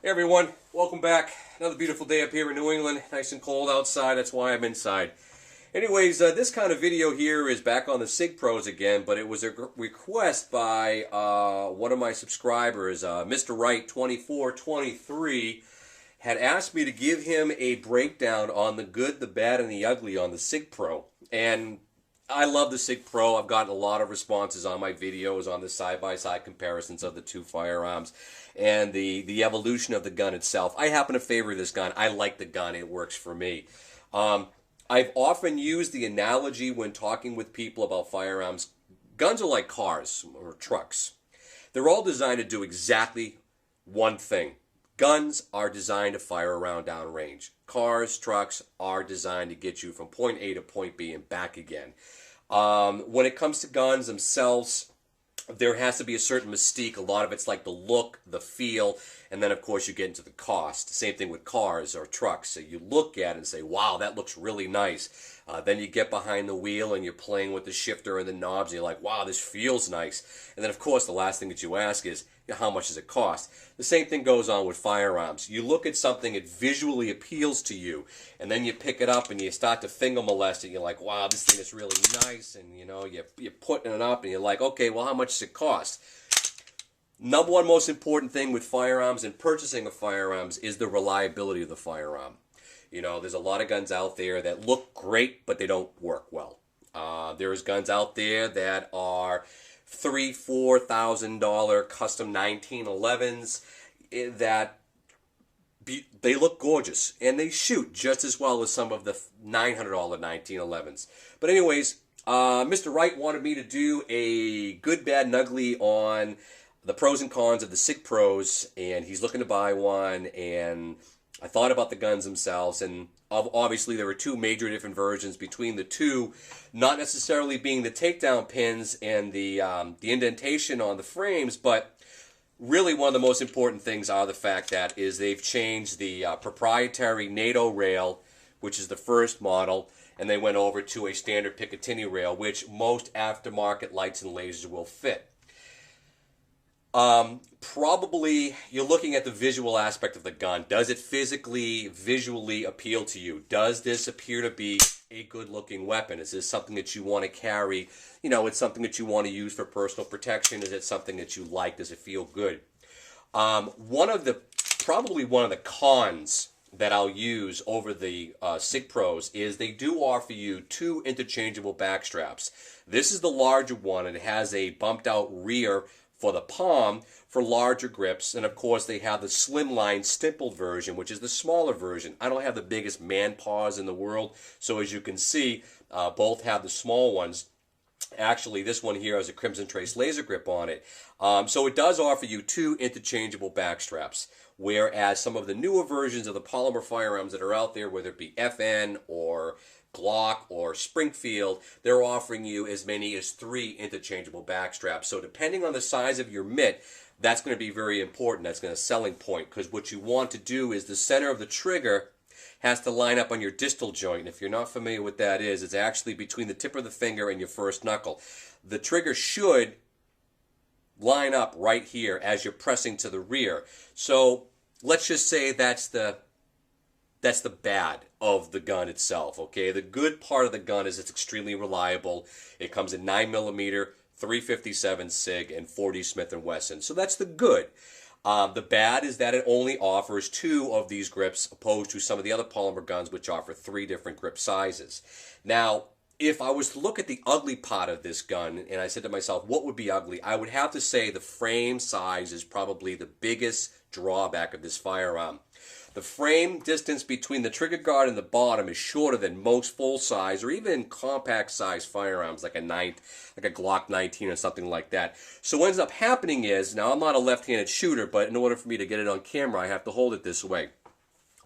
Hey everyone, welcome back. Another beautiful day up here in New England. Nice and cold outside, that's why I'm inside. Anyways, this kind of video here is back on the Sig Pros again, but it was a request by one of my subscribers, Mr. Wright 2423, had asked me to give him a breakdown on the good, the bad, and the ugly on the Sig Pro. And I love the Sig Pro. I've gotten a lot of responses on my videos on the side-by-side comparisons of the two firearms and the evolution of the gun itself. I happen to favor this gun. I like the gun. It works for me. I've often used the analogy when talking with people about firearms. Guns are like cars or trucks. They're all designed to do exactly one thing. Guns are designed to fire around downrange. Cars, trucks are designed to get you from point A to point B and back again. When it comes to guns themselves, there has to be a certain mystique. A lot of it's like the look, the feel, and then of course you get into the cost. Same thing with cars or trucks. So you look at it and say, wow, that looks really nice. Then you get behind the wheel and you're playing with the shifter and the knobs and you're like, wow, this feels nice. And then of course the last thing that you ask is, how much does it cost? The same thing goes on with firearms. You look at something, it visually appeals to you, and then you pick it up and you start to finger molest it. You're like, wow, this thing is really nice, and you're putting it up and you're like, okay, well, how much does it cost? Number one most important thing with firearms and purchasing of firearms is the reliability of the firearm. There's a lot of guns out there that look great, but they don't work well. There's guns out there that are $3,000-$4,000 custom 1911s that they look gorgeous and they shoot just as well as some of the $900 1911s. But anyways, Mr. Wright wanted me to do a good, bad, and ugly on the pros and cons of the Sig Pros, and he's looking to buy one, and I thought about the guns themselves, and obviously there were two major different versions between the two, not necessarily being the takedown pins and the indentation on the frames, but really one of the most important things are the fact that is they've changed the proprietary NATO rail, which is the first model, and they went over to a standard Picatinny rail, which most aftermarket lights and lasers will fit. Probably you're looking at the visual aspect of the gun. Does it visually appeal to you? Does this appear to be a good-looking weapon? Is this something that you want to carry? It's something that you want to use for personal protection. Is it something that you like? Does it feel good? Probably one of the cons that I'll use over the Sig Pros is they do offer you two interchangeable back straps. This is the larger one, and it has a bumped out rear for the palm for larger grips, and of course they have the slimline stippled version, which is the smaller version. I don't have the biggest man paws in the world, so as you can see, both have the small ones. Actually, this one here has a Crimson Trace laser grip on it. So it does offer you two interchangeable back straps, whereas some of the newer versions of the polymer firearms that are out there, whether it be FN or Glock or Springfield, they're offering you as many as three interchangeable back straps. So depending on the size of your mitt, that's going to be very important. That's going to be a selling point, because what you want to do is the center of the trigger has to line up on your distal joint. And if you're not familiar with what that is, it's actually between the tip of the finger and your first knuckle. The trigger should line up right here as you're pressing to the rear. So let's just say that's the bad of the gun itself, okay? The good part of the gun is it's extremely reliable. It comes in 9mm, 357 SIG, and 40 Smith & Wesson. So that's the good. The bad is that it only offers two of these grips, opposed to some of the other polymer guns, which offer three different grip sizes. Now, if I was to look at the ugly part of this gun, and I said to myself, what would be ugly? I would have to say the frame size is probably the biggest drawback of this firearm. The frame distance between the trigger guard and the bottom is shorter than most full-size or even compact-size firearms like a Glock 19 or something like that. So what ends up happening is, now I'm not a left-handed shooter, but in order for me to get it on camera, I have to hold it this way.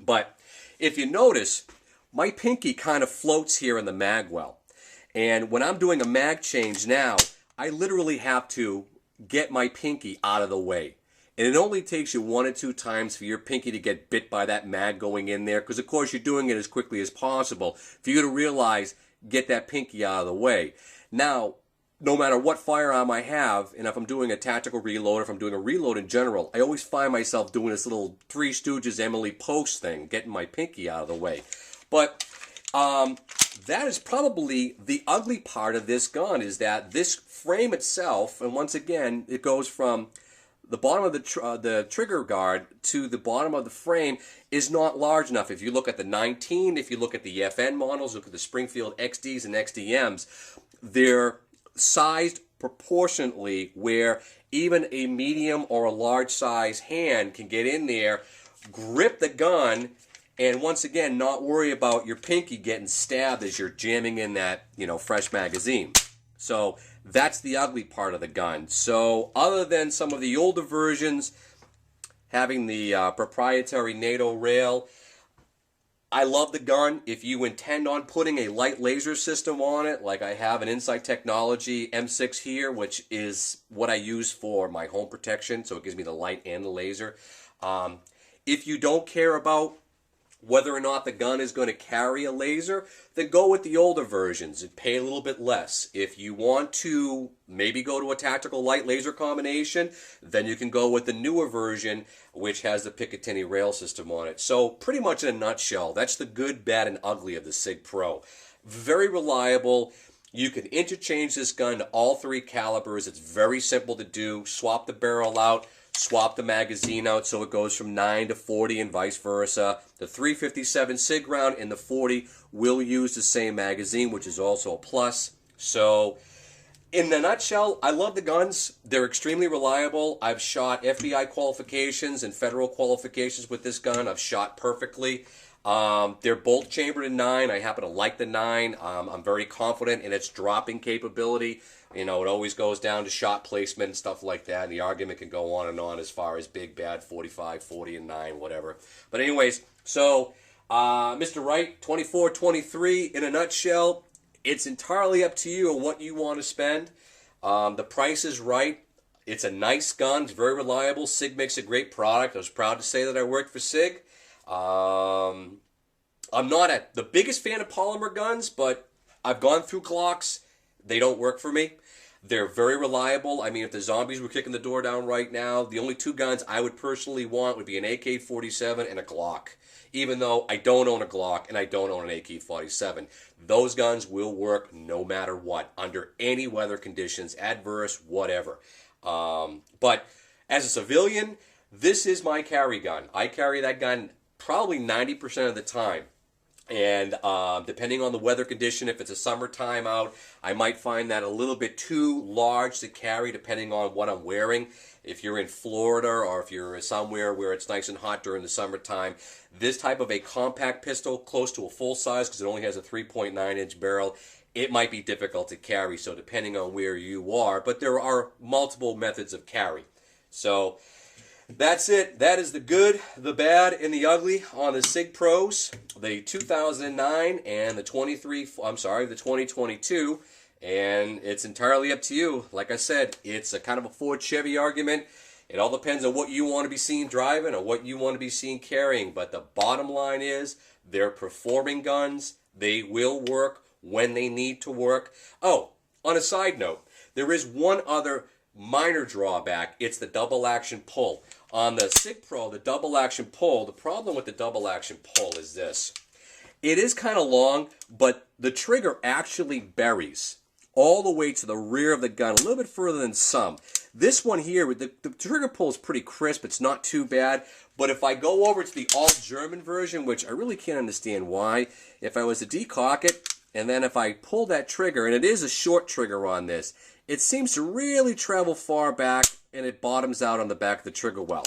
But if you notice, my pinky kind of floats here in the mag well. And when I'm doing a mag change now, I literally have to get my pinky out of the way. And it only takes you 1 or 2 times for your pinky to get bit by that mag going in there, because of course you're doing it as quickly as possible for you to realize, get that pinky out of the way. Now, no matter what firearm I have, and if I'm doing a tactical reload, if I'm doing a reload in general, I always find myself doing this little Three Stooges Emily Post thing, getting my pinky out of the way. But that is probably the ugly part of this gun, is that this frame itself, and once again, it goes from the bottom of the trigger guard to the bottom of the frame, is not large enough. If you look at the 19, if you look at the FN models, look at the Springfield XDs and XDMs, they're sized proportionately where even a medium or a large size hand can get in there, grip the gun, and once again not worry about your pinky getting stabbed as you're jamming in that, fresh magazine. So that's the ugly part of the gun. So other than some of the older versions having the proprietary NATO rail, I love the gun. If you intend on putting a light laser system on it, like I have an Insight Technology M6 here, which is what I use for my home protection, so it gives me the light and the laser. If you don't care about whether or not the gun is going to carry a laser, then go with the older versions and pay a little bit less. If you want to maybe go to a tactical light laser combination, then you can go with the newer version, which has the Picatinny rail system on it. So pretty much in a nutshell, that's the good, bad, and ugly of the Sig Pro. Very reliable. You can interchange this gun to all three calibers. It's very simple to do. Swap the barrel out, swap the magazine out so it goes from 9 to 40 and vice versa. The 357 Sig round and the 40 will use the same magazine, which is also a plus. So in a nutshell, I love the guns. They're extremely reliable. I've shot FBI qualifications and federal qualifications with this gun. I've shot perfectly. They're bolt chambered in 9. I happen to like the 9. I'm very confident in its dropping capability. It always goes down to shot placement and stuff like that, and the argument can go on and on as far as big, bad, 45, 40, and 9, whatever. But anyways, so Mr. Wright, 2423, in a nutshell, it's entirely up to you on what you want to spend. The price is right. It's a nice gun. It's very reliable. Sig makes a great product. I was proud to say that I worked for Sig. I'm not the biggest fan of polymer guns, but I've gone through Glocks. They don't work for me. They're very reliable. I mean, if the zombies were kicking the door down right now, the only two guns I would personally want would be an AK-47 and a Glock. Even though I don't own a Glock and I don't own an AK-47. Those guns will work no matter what, under any weather conditions, adverse, whatever. But as a civilian, this is my carry gun. I carry that gun probably 90% of the time. And depending on the weather condition, if it's a summertime out, I might find that a little bit too large to carry depending on what I'm wearing. If you're in Florida or if you're somewhere where it's nice and hot during the summertime, this type of a compact pistol, close to a full size because it only has a 3.9-inch barrel, it might be difficult to carry, so depending on where you are. But there are multiple methods of carry. So that's it. That is the good, the bad, and the ugly on the Sig Pros, the 2009 and the 2022, and it's entirely up to you. Like I said, it's a kind of a Ford Chevy argument. It all depends on what you want to be seen driving or what you want to be seen carrying, but the bottom line is they're performing guns. They will work when they need to work. Oh, on a side note, there is one other minor drawback. It's the double action pull. On the Sig Pro, the double action pull, the problem with the double action pull is this. It is kind of long, but the trigger actually buries all the way to the rear of the gun, a little bit further than some. This one here, the trigger pull is pretty crisp. It's not too bad. But if I go over to the all-German version, which I really can't understand why, if I was to decock it, and then if I pull that trigger, and it is a short trigger on this, it seems to really travel far back, and it bottoms out on the back of the trigger well.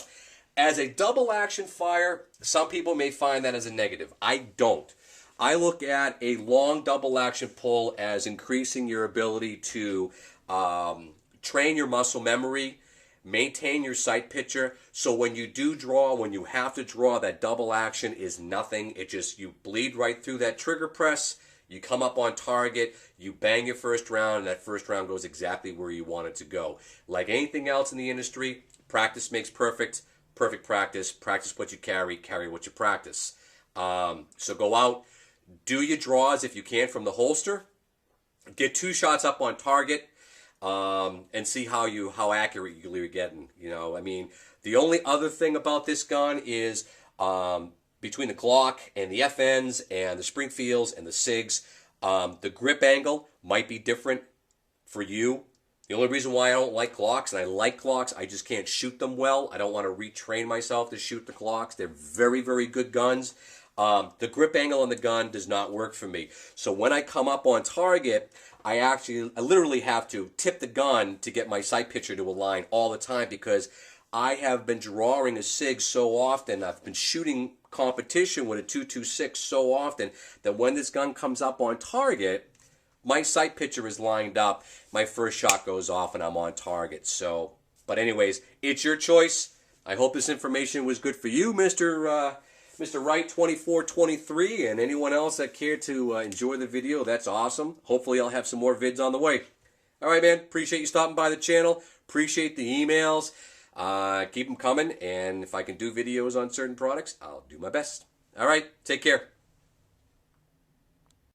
As a double action fire, some people may find that as a negative. I don't. I look at a long double action pull as increasing your ability to train your muscle memory, maintain your sight picture, so when you do draw, when you have to draw, that double action is nothing. It just, you bleed right through that trigger press, you come up on target, you bang your first round, and that first round goes exactly where you want it to go. Like anything else in the industry, practice makes perfect. Perfect practice. Practice what you carry, carry what you practice. So go out, do your draws if you can from the holster. Get 2 shots up on target. and see how accurate you're getting. You know, I mean, the only other thing about this gun is between the Glock and the FNs and the Springfields and the SIGs, the grip angle might be different for you. The only reason why I don't like Glocks, and I like Glocks, I just can't shoot them well. I don't want to retrain myself to shoot the Glocks. They're very, very good guns. The grip angle on the gun does not work for me. So when I come up on target, I literally have to tip the gun to get my sight picture to align all the time, because I have been drawing a SIG so often. I've been shooting competition with a 226 so often that when this gun comes up on target, my sight picture is lined up, my first shot goes off, and I'm on target. So, but anyways, it's your choice. I hope this information was good for you, Mr. Wright 2423, and anyone else that cared to enjoy the video. That's awesome. Hopefully I'll have some more vids on the way. All right, man. Appreciate you stopping by the channel. Appreciate the emails. Keep them coming, and if I can do videos on certain products, I'll do my best. All right. Take care.